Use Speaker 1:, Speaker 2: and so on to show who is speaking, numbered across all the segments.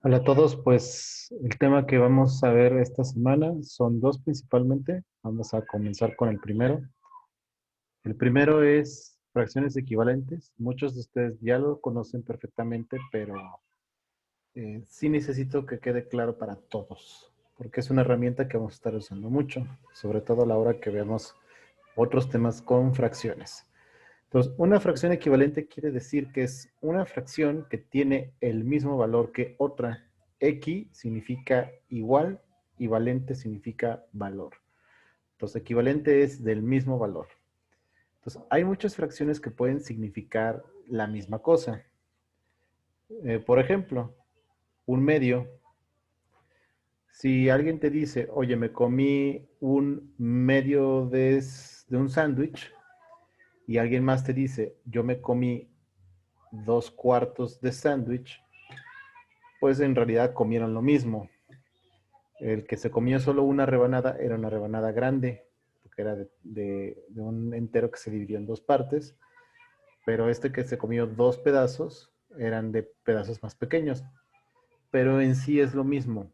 Speaker 1: Hola a todos, pues el tema que vamos a ver esta semana son dos principalmente. Vamos a comenzar con el primero. El primero es fracciones equivalentes. Muchos de ustedes ya lo conocen perfectamente, pero sí necesito que quede claro para todos, porque es una herramienta que vamos a estar usando mucho, sobre todo a la hora que veamos otros temas con fracciones. Entonces, una fracción equivalente quiere decir que es una fracción que tiene el mismo valor que otra. X significa igual y valente significa valor. Entonces, equivalente es del mismo valor. Entonces, hay muchas fracciones que pueden significar la misma cosa. Por ejemplo, un medio. Si alguien te dice, oye, me comí un medio de un sándwich, y alguien más te dice, yo me comí 2 cuartos de sándwich, pues en realidad comieron lo mismo. El que se comió solo una rebanada era una rebanada grande, porque era de un entero que se dividió en dos partes, pero este que se comió 2 pedazos eran de pedazos más pequeños, pero en sí es lo mismo.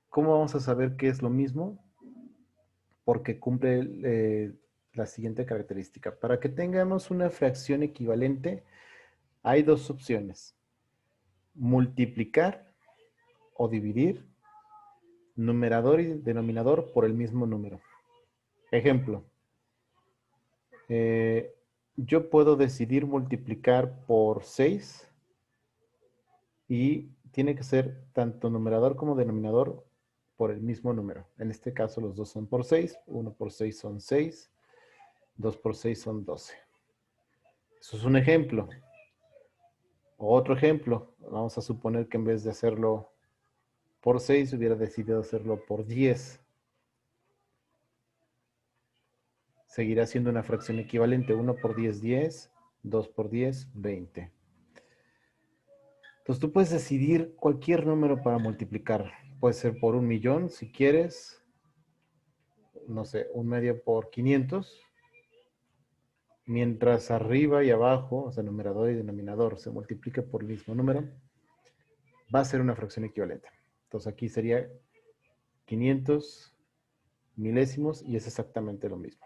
Speaker 1: ¿Cómo vamos a saber qué es lo mismo? Porque cumple la siguiente característica. Para que tengamos una fracción equivalente, hay dos opciones: multiplicar o dividir numerador y denominador por el mismo número. Ejemplo, eh, yo puedo decidir multiplicar por 6 y tiene que ser tanto numerador como denominador por el mismo número. En este caso los dos son por 6, 1 por 6 son 6, 2 por 6 son 12. Eso es un ejemplo. Otro ejemplo, vamos a suponer que en vez de hacerlo por 6 hubiera decidido hacerlo por 10. Seguirá siendo una fracción equivalente. 1 por 10, 10. 2 por 10, 20. Entonces tú puedes decidir cualquier número para multiplicar. Puede ser por 1.000.000 si quieres. No sé, un medio por 500. Mientras arriba y abajo, o sea, numerador y denominador, se multiplique por el mismo número, va a ser una fracción equivalente. Entonces aquí sería 500 milésimos y es exactamente lo mismo.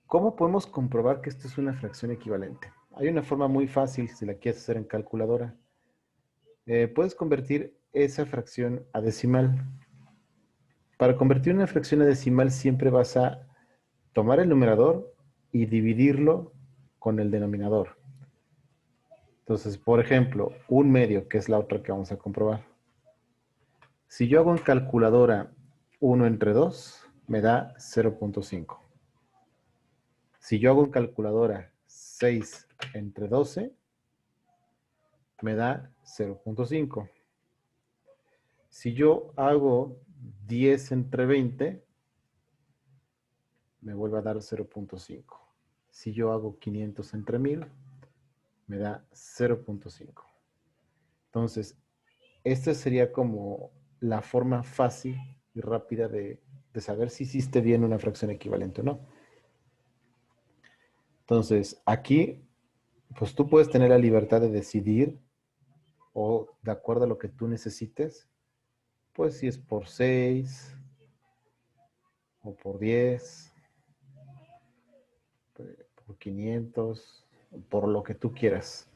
Speaker 1: ¿Cómo podemos comprobar que esto es una fracción equivalente? Hay una forma muy fácil si la quieres hacer en calculadora. Puedes convertir esa fracción a decimal. Para convertir una fracción a decimal siempre vas a tomar el numerador y dividirlo con el denominador. Entonces, por ejemplo, un medio, que es la otra que vamos a comprobar. Si yo hago en calculadora 1 entre 2, me da 0.5. Si yo hago en calculadora 6 entre 12, me da 0.5. Si yo hago 10 entre 20, me vuelve a dar 0.5. Si yo hago 500 entre 1000, me da 0.5. Entonces, esta sería como la forma fácil y rápida de saber si hiciste bien una fracción equivalente o no. Entonces, aquí, pues tú puedes tener la libertad de decidir o de acuerdo a lo que tú necesites, pues si es por 6 o por 10, por 500, por lo que tú quieras.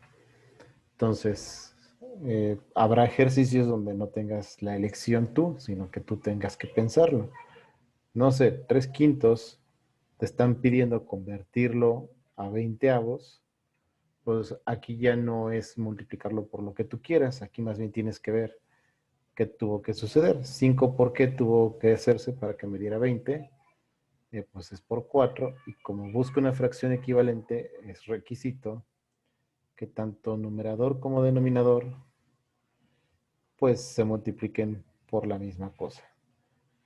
Speaker 1: Entonces, habrá ejercicios donde no tengas la elección tú, sino que tú tengas que pensarlo. No sé, 3/5 te están pidiendo convertirlo a 20avos, pues aquí ya no es multiplicarlo por lo que tú quieras, aquí más bien tienes que ver qué tuvo que suceder. 5, ¿por qué tuvo que hacerse para que me diera 20? Pues es por 4, y como busco una fracción equivalente, es requisito que tanto numerador como denominador pues se multipliquen por la misma cosa.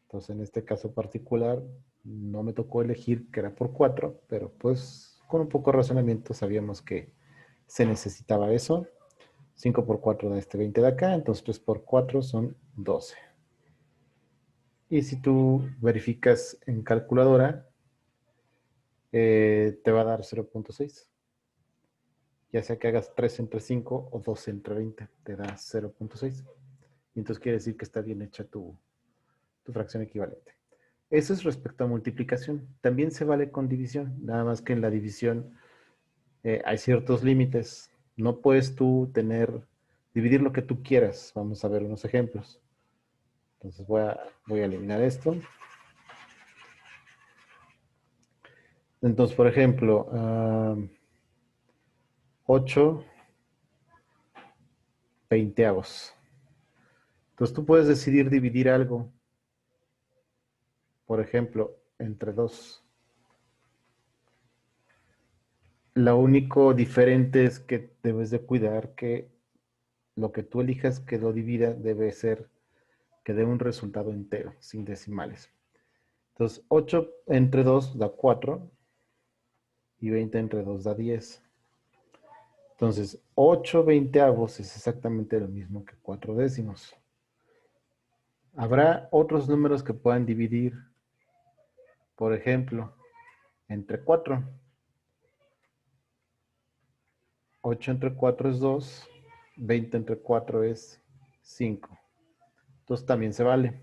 Speaker 1: Entonces en este caso particular no me tocó elegir que era por 4, pero pues con un poco de razonamiento sabíamos que se necesitaba eso. 5 por 4 da este 20 de acá, entonces 3 por 4 son 12. Y si tú verificas en calculadora, te va a dar 0.6. ya sea que hagas 3 entre 5 o 2 entre 20, te da 0.6. Y entonces quiere decir que está bien hecha tu fracción equivalente. Eso es respecto a multiplicación. También se vale con división, nada más que en la división hay ciertos límites. No puedes tú dividir lo que tú quieras. Vamos a ver unos ejemplos. Entonces voy a eliminar esto. Entonces, por ejemplo, 8 veinteavos. Entonces tú puedes decidir dividir algo, por ejemplo, entre 2. Lo único diferente es que debes de cuidar que lo que tú elijas que lo divida debe ser que dé un resultado entero, sin decimales. Entonces, 8 entre 2 da 4 y 20 entre 2 da 10. Entonces, 8 veinteavos es exactamente lo mismo que 4 décimos. Habrá otros números que puedan dividir, por ejemplo, entre 4. 8 entre 4 es 2, 20 entre 4 es 5. Entonces también se vale.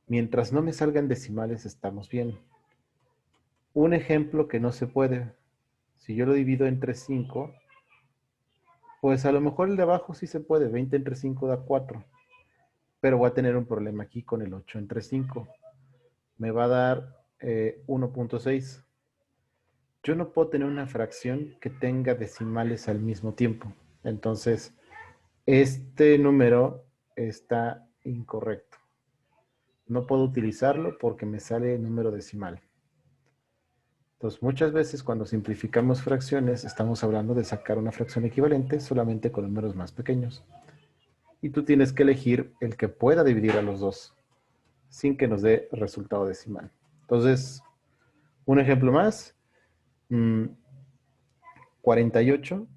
Speaker 1: Mientras no me salgan decimales, estamos bien. Un ejemplo que no se puede. Si yo lo divido entre 5, pues a lo mejor el de abajo sí se puede. 20 entre 5 da 4. Pero voy a tener un problema aquí con el 8 entre 5. Me va a dar 1.6. Yo no puedo tener una fracción que tenga decimales al mismo tiempo. Entonces, este número está incorrecto. No puedo utilizarlo porque me sale número decimal. Entonces, muchas veces cuando simplificamos fracciones, estamos hablando de sacar una fracción equivalente solamente con números más pequeños. Y tú tienes que elegir el que pueda dividir a los dos, sin que nos dé resultado decimal. Entonces, un ejemplo más. 48,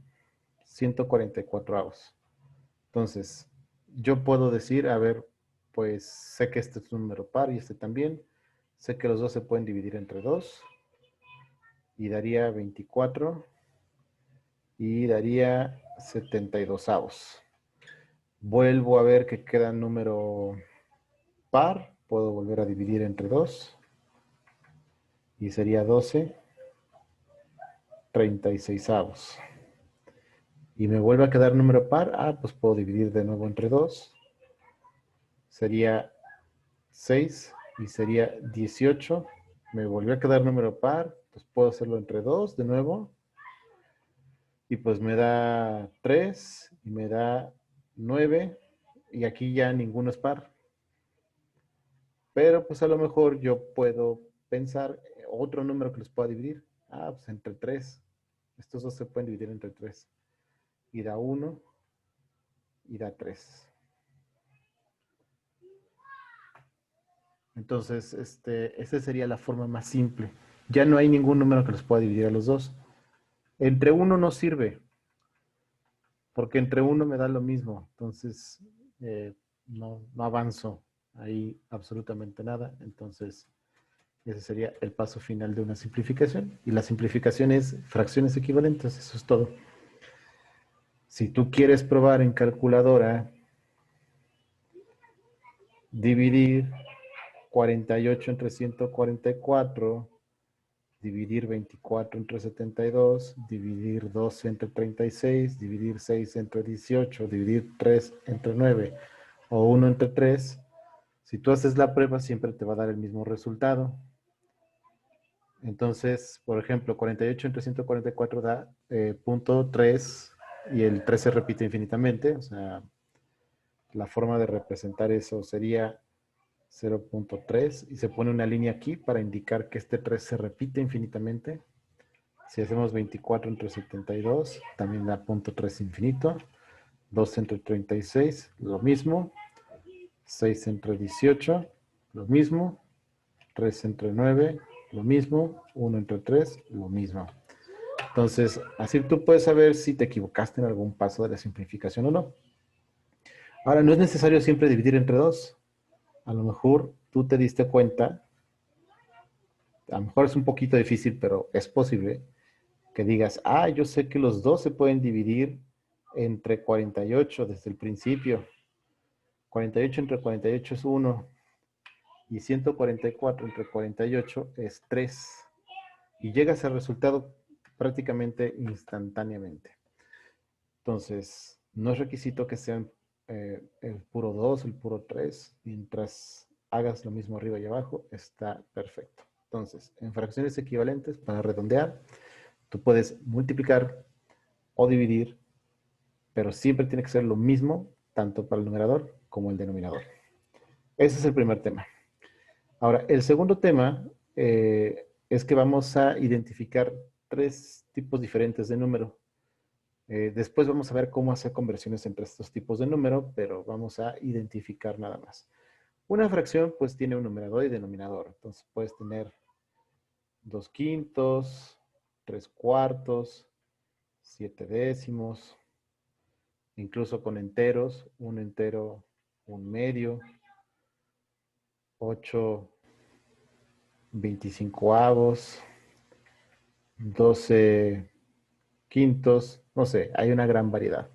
Speaker 1: 144 avos. Entonces, yo puedo decir, a ver, pues sé que este es un número par y este también. Sé que los dos se pueden dividir entre 2. Y daría 24. Y daría 72 avos. Vuelvo a ver que queda número par. Puedo volver a dividir entre 2. Y sería 12. 36 avos. Y me vuelve a quedar número par. Pues puedo dividir de nuevo entre 2. Sería 6 y sería 18. Me volvió a quedar número par. Pues puedo hacerlo entre 2 de nuevo. Y pues me da 3 y me da 9. Y aquí ya ninguno es par. Pero pues a lo mejor yo puedo pensar otro número que los pueda dividir. Pues entre 3. Estos dos se pueden dividir entre 3. Y da 1 y da 3. Entonces, esa sería la forma más simple. Ya no hay ningún número que los pueda dividir a los dos. Entre 1 no sirve, porque entre 1 me da lo mismo. Entonces, no avanzo ahí absolutamente nada. Entonces, ese sería el paso final de una simplificación. Y la simplificación es fracciones equivalentes. Eso es todo. Si tú quieres probar en calculadora dividir 48 entre 144, dividir 24 entre 72, dividir 12 entre 36, dividir 6 entre 18, dividir 3 entre 9 o 1 entre 3, si tú haces la prueba siempre te va a dar el mismo resultado. Entonces, por ejemplo, 48 entre 144 da 0.3 y el 3 se repite infinitamente. O sea, la forma de representar eso sería 0.3 y se pone una línea aquí para indicar que este 3 se repite infinitamente. Si hacemos 24 entre 72, también da 0.3 infinito. 2 entre 36, lo mismo. 6 entre 18, lo mismo. 3 entre 9, lo mismo. 1 entre 3, lo mismo. Entonces, así tú puedes saber si te equivocaste en algún paso de la simplificación o no. Ahora, no es necesario siempre dividir entre 2. A lo mejor tú te diste cuenta, a lo mejor es un poquito difícil, pero es posible, Que digas, ah, yo sé que los dos se pueden dividir entre 48 desde el principio. 48 entre 48 es 1. Y 144 entre 48 es 3. Y llegas al resultado prácticamente instantáneamente. Entonces, no es requisito que sean el puro 2, el puro 3. Mientras hagas lo mismo arriba y abajo, está perfecto. Entonces, en fracciones equivalentes, para redondear, tú puedes multiplicar o dividir, pero siempre tiene que ser lo mismo, tanto para el numerador como el denominador. Ese es el primer tema. Ahora, el segundo tema es que vamos a identificar tres tipos diferentes de número. Después vamos a ver cómo hacer conversiones entre estos tipos de número, pero vamos a identificar nada más. Una fracción pues tiene un numerador y denominador. Entonces puedes tener 2/5, 3/4, 7/10, incluso con enteros, un entero, un medio, 8/25, 12/5, no sé, hay una gran variedad.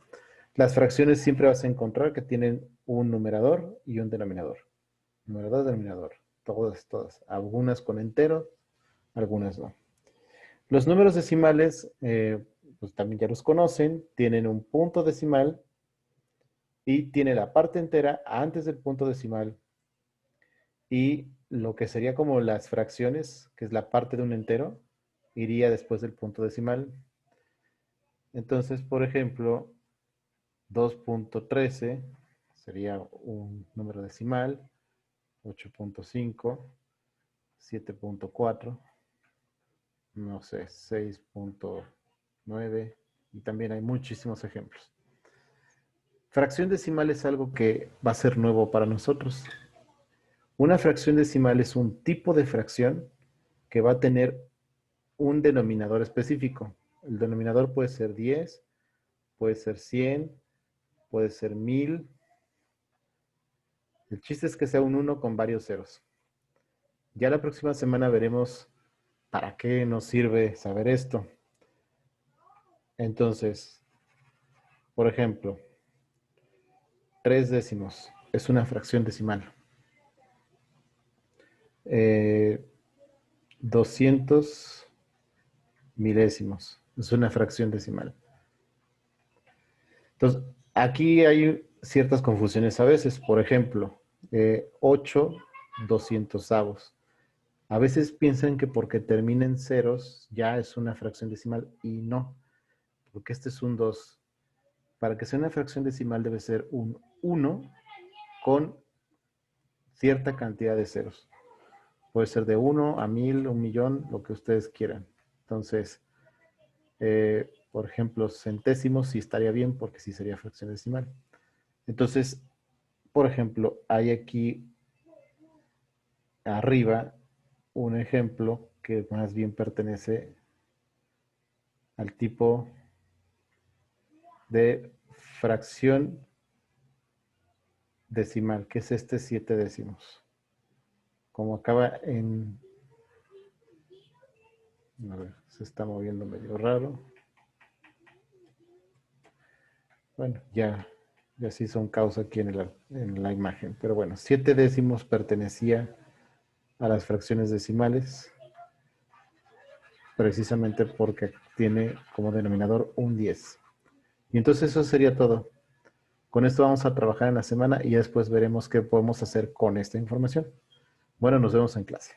Speaker 1: Las fracciones siempre vas a encontrar que tienen un numerador y un denominador. Numerador, denominador. Todas. Algunas con entero, algunas no. Los números decimales, pues también ya los conocen, tienen un punto decimal y tiene la parte entera antes del punto decimal y lo que sería como las fracciones, que es la parte de un entero, iría después del punto decimal. Entonces, por ejemplo, 2.13 sería un número decimal, 8.5, 7.4, no sé, 6.9, y también hay muchísimos ejemplos. Fracción decimal es algo que va a ser nuevo para nosotros. Una fracción decimal es un tipo de fracción que va a tener un denominador específico. El denominador puede ser 10, puede ser 100, puede ser 1000. El chiste es que sea un 1 con varios ceros. Ya la próxima semana veremos para qué nos sirve saber esto. Entonces, por ejemplo, 3 décimos es una fracción decimal. 200 milésimos es una fracción decimal. Entonces, aquí hay ciertas confusiones a veces. Por ejemplo, 8 200avos. A veces piensan que porque termina en ceros ya es una fracción decimal y no, porque este es un 2. Para que sea una fracción decimal debe ser un 1 con cierta cantidad de ceros. Puede ser de 1 a 1000, 1.000.000, lo que ustedes quieran. Entonces, por ejemplo, centésimos sí estaría bien porque sí sería fracción decimal. Entonces, por ejemplo, hay aquí arriba un ejemplo que más bien pertenece al tipo de fracción decimal, que es este 7 décimos. Como acaba en... A ver, se está moviendo medio raro. Bueno, ya se hizo un caos aquí en la imagen. Pero bueno, 7 décimos pertenecía a las fracciones decimales, precisamente porque tiene como denominador un 10. Y entonces eso sería todo. Con esto vamos a trabajar en la semana y después veremos qué podemos hacer con esta información. Bueno, nos vemos en clase.